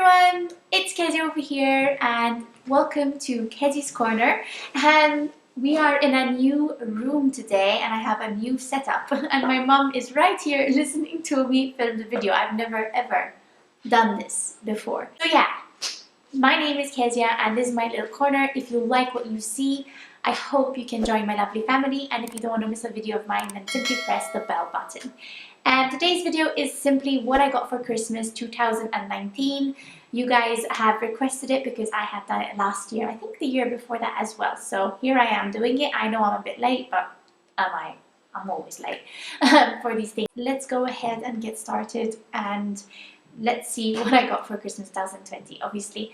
everyone, it's Kezzie over here and welcome to Kezzie's Corner. And we are in a new room today and I have a new setup and my mom is right here listening to me film the video. I've never ever done this before. So yeah, my name is Kezia and this is my little corner. If you like what you see, I hope you can join my lovely family, and if you don't want to miss a video of mine, then simply press the bell button. And today's video is simply what I got for Christmas 2019. You guys have requested it because I had done it last year, I think the year before that as well. So here I am doing it. I know I'm a bit late, but I'm always late for these things. Let's go ahead and get started and let's see what I got for Christmas 2020. Obviously,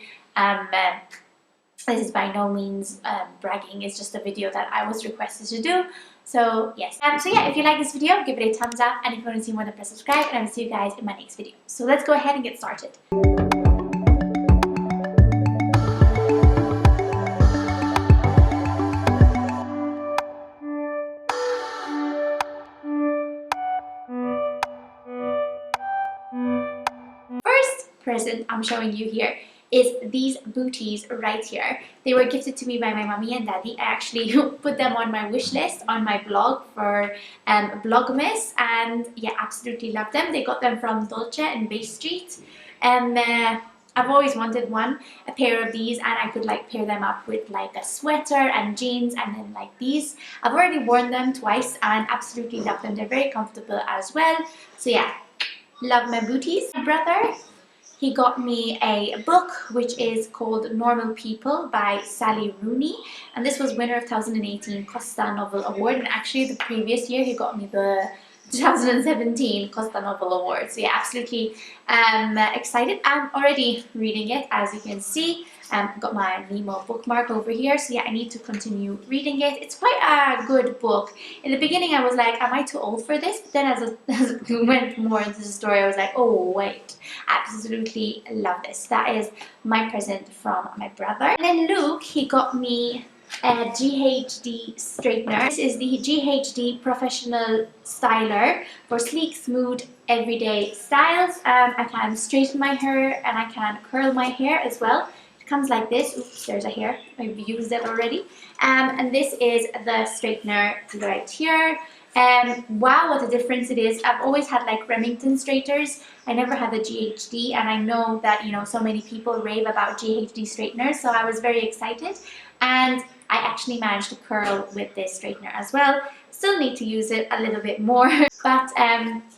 this is by no means bragging, it's just a video that I was requested to do. So yes, so yeah, if you like this video, give it a thumbs up, and if you want to see more, then press subscribe, and I'll see you guys in my next video. So let's go ahead and get started. First present I'm showing you here is these booties right here. They were gifted to me by my mommy and daddy. I actually put them on my wish list on my blog for Vlogmas, and yeah, absolutely love them. They got them from Dolce in Bay Street, and I've always wanted a pair of these, and I could like pair them up with like a sweater and jeans, and then like these. I've already worn them twice and absolutely love them. They're very comfortable as well. So yeah, love my booties. My brother, he got me a book which is called Normal People by Sally Rooney, and this was winner of 2018 Costa Novel Award, and actually the previous year he got me the 2017 Costa Novel Award. So yeah, absolutely excited. I'm already reading it, as you can see. Got my Nemo bookmark over here, so yeah, I need to continue reading it. It's quite a good book. In the beginning I was like, am I too old for this? But then as it went more into the story, I was like, oh wait, absolutely love this. That is my present from my brother. And then Luke, he got me a GHD straightener. This is the GHD Professional Styler for sleek, smooth, everyday styles. I can straighten my hair and I can curl my hair as well. Comes like this. Oops, there's a hair. I've used it already. And this is the straightener right here. Wow, what a difference it is. I've always had like Remington straighteners. I never had the GHD, and I know that, you know, so many people rave about GHD straighteners, so I was very excited. And I actually managed to curl with this straightener as well. Still need to use it a little bit more. But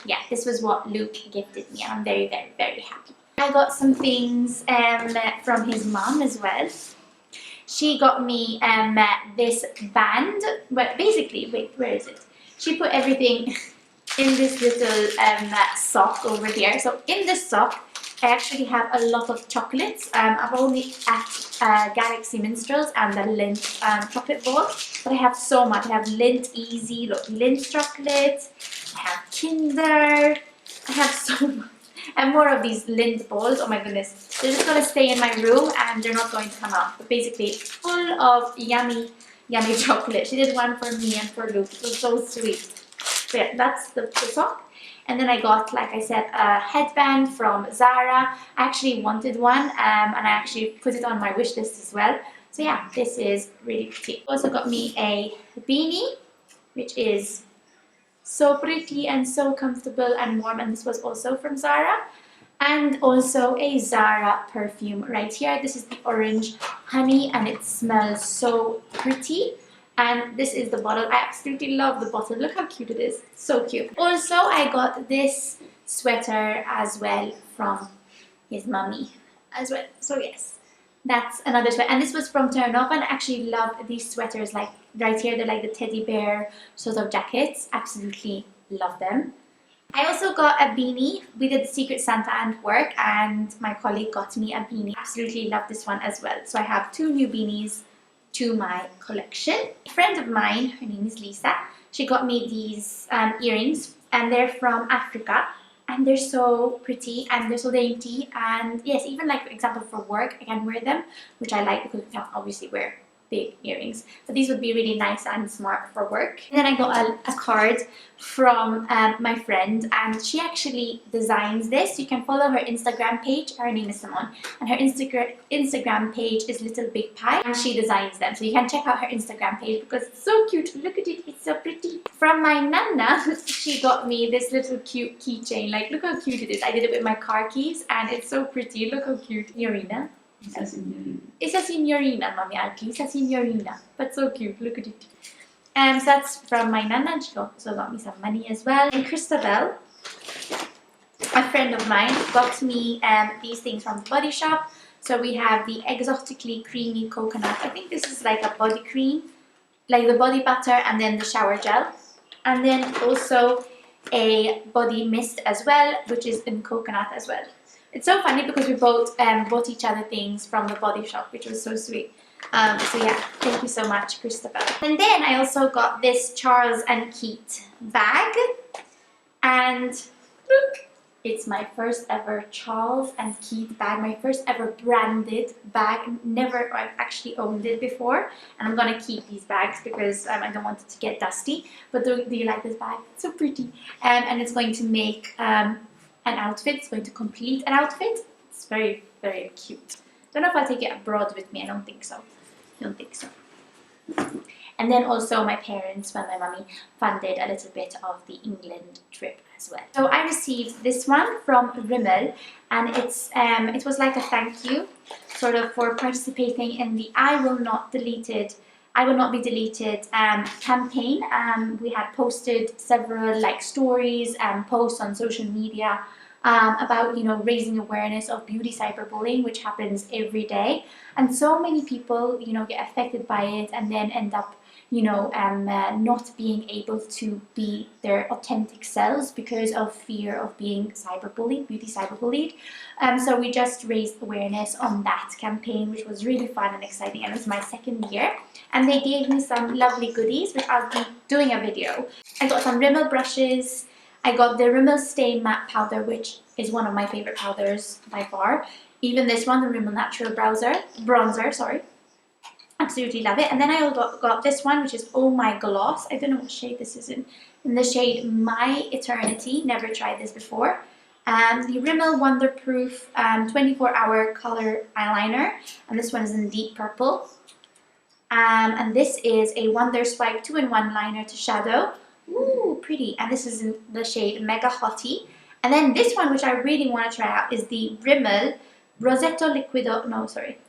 yeah, this was what Luke gifted me, and I'm very, very, very happy. I got some things from his mom as well. She got me this band, but basically, wait, where is it? She put everything in this little sock over here. So in this sock, I actually have a lot of chocolates. I've only at Galaxy Minstrels and the Lindt chocolate ball, but I have so much. I have Lindt Easy, look, Lindt chocolate. I have Kinder. I have so much. And more of these Lindt balls. Oh my goodness, they're just going to stay in my room and they're not going to come out. But basically, full of yummy, yummy chocolate. She did one for me and for Luke. It was so sweet. So yeah, that's the sock. And then I got, like I said, a headband from Zara. I actually wanted one, and I actually put it on my wish list as well. So yeah, this is really pretty. Also got me a beanie, which is so pretty and so comfortable and warm, and this was also from Zara. And also a Zara perfume right here. This is the Orange Honey, and it smells so pretty. And this is the bottle. I absolutely love the bottle. Look how cute it is. So cute. Also, I got this sweater as well from his mommy as well. So yes, that's another sweater. And this was from Turn Up, and I actually love these sweaters. Like right here, they're like the teddy bear sort of jackets. Absolutely love them. I also got a beanie. We did Secret Santa and work, and my colleague got me a beanie. Absolutely love this one as well. So I have two new beanies to my collection. A friend of mine, her name is Lisa, she got me these earrings, and they're from Africa, and they're so pretty and they're so dainty. And yes, even like for example for work I can wear them, which I like because you can obviously wear big earrings. So these would be really nice and smart for work. And then I got a card from my friend, and she actually designs this. You can follow her Instagram page. Her name is Simone, and her Instagram page is Little Big Pie, and she designs them. So you can check out her Instagram page because it's so cute. Look at it, it's so pretty. From my nana, she got me this little cute keychain. Like, look how cute it is. I did it with my car keys, and it's so pretty. Look how cute. Signorina. It's a signorina, mommy. It's a signorina, but so cute. Look at it. So that's from my nana. She also got me some money as well. And Christabel, a friend of mine, got me these things from the Body Shop. So we have the exotically creamy coconut. I think this is like a body cream, like the body butter and then the shower gel. And then also a body mist as well, which is in coconut as well. It's so funny because we both bought each other things from the Body Shop, which was so sweet. So yeah, thank you so much, Christabel. And then I also got this Charles and Keith bag, and look, it's my first ever Charles and Keith bag, my first ever branded bag. Never, I've actually owned it before, and I'm gonna keep these bags because I don't want it to get dusty. But do you like this bag? It's so pretty, and it's going to make an outfit. It's going to complete an outfit. It's very, very cute. Don't know if I'll take it abroad with me. I don't think so. And then also my parents, well, my mummy, funded a little bit of the England trip as well. So I received this one from Rimmel, and it was like a thank you, sort of, for participating in the I Will Not Be Deleted campaign. We had posted several like stories and posts on social media about, you know, raising awareness of beauty cyberbullying, which happens every day, and so many people, you know, get affected by it and then end up, you know, not being able to be their authentic selves because of fear of being beauty cyberbullied. So we just raised awareness on that campaign, which was really fun and exciting, and it was my second year. And they gave me some lovely goodies, which I'll be doing a video. I got some Rimmel brushes. I got the Rimmel Stay Matte Powder, which is one of my favorite powders by far. Even this one, the Rimmel Natural Bronzer, sorry. Absolutely love it. And then I also got this one, which is Oh My Gloss. I don't know what shade this is in the shade My Eternity. Never tried this before. The Rimmel Wonderproof 24-hour color eyeliner. And this one is in deep purple. And this is a Wonder Swipe 2-in-1 liner to shadow. Ooh, pretty. And this is in the shade Mega Hottie. And then this one, which I really want to try out, is the Rimmel Rossetto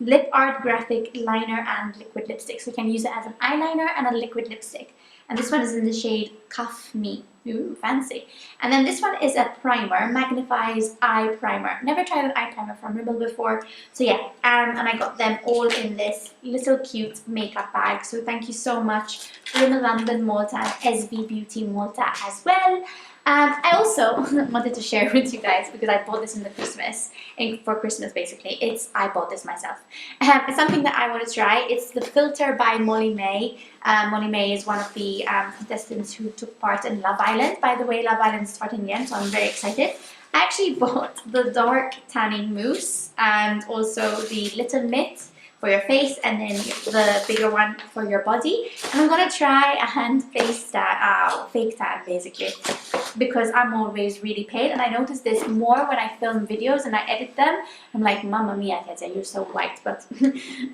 Lip Art Graphic Liner and Liquid Lipstick. So you can use it as an eyeliner and a liquid lipstick. And this one is in the shade Cuff Me. Ooh, fancy. And then this one is a primer, Magnifies Eye Primer. Never tried an eye primer from Rimmel before. So yeah, and I got them all in this little cute makeup bag. So thank you so much, Rimmel London Malta and Pixie Beauty Malta as well. I also wanted to share with you guys, because I bought this for Christmas basically. I bought this myself. It's something that I want to try. It's the filter by Molly May. Molly May is one of the contestants who took part in Love Island. By the way, Love Island is starting again, so I'm very excited. I actually bought the dark tanning mousse and also the little mitt for your face, and then the bigger one for your body. And I'm gonna try and fake tan basically, because I'm always really pale, and I notice this more when I film videos and I edit them. I'm like, Mamma mia, Kezzie, you're so white. But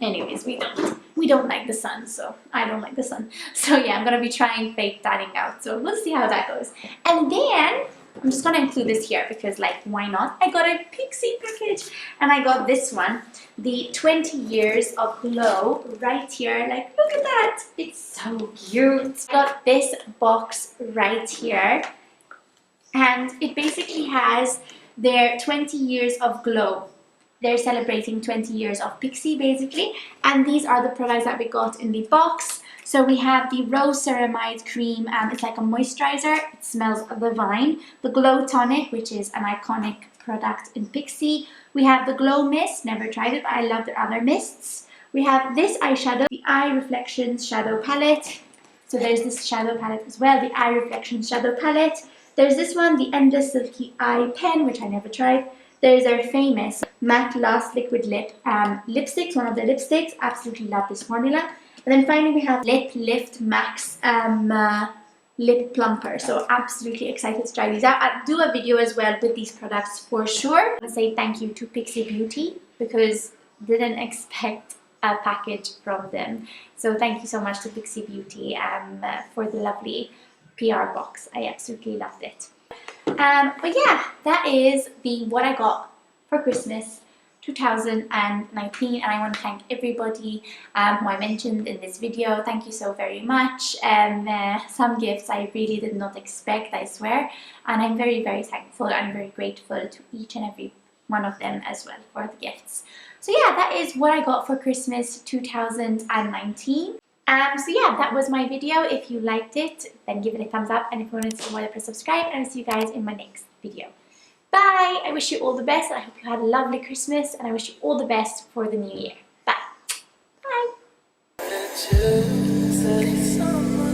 anyways, we don't like the sun, so I don't like the sun. So yeah, I'm gonna be trying fake tanning out. So we'll see how that goes. And then I'm just gonna include this here because, like, why not? I got a Pixie package, and I got this one, the 20 Years of Glow, right here. Like, look at that, it's so cute. I got this box right here, and it basically has their 20 years of glow. They're celebrating 20 years of Pixie basically, and these are the products that we got in the box. So we have the Rose Ceramide Cream, it's like a moisturizer, it smells divine. The Glow Tonic, which is an iconic product in Pixie. We have the Glow Mist, never tried it, but I love their other mists. We have this eyeshadow, the Eye Reflections Shadow Palette. So there's this shadow palette as well, the Eye Reflections Shadow Palette. There's this one, the Endless Silky Eye Pen, which I never tried. There's their famous Matte Lost Liquid Lip lipsticks, one of the lipsticks. Absolutely love this formula. And then finally we have Lip Lift Max Lip Plumper. So absolutely excited to try these out. I'll do a video as well with these products for sure. I want to say thank you to Pixie Beauty because didn't expect a package from them. So thank you so much to Pixie Beauty for the lovely PR box. I absolutely loved it. But yeah, that is what I got for Christmas 2019, and I want to thank everybody who I mentioned in this video. Thank you so very much. Some gifts I really did not expect, I swear, and I'm very, very thankful and very grateful to each and every one of them as well for the gifts. So yeah, that is what I got for Christmas 2019. So yeah, that was my video. If you liked it, then give it a thumbs up, and if you want to see more, press subscribe, and I'll see you guys in my next video. Bye! I wish you all the best. I hope you had a lovely Christmas, and I wish you all the best for the new year. Bye! Bye!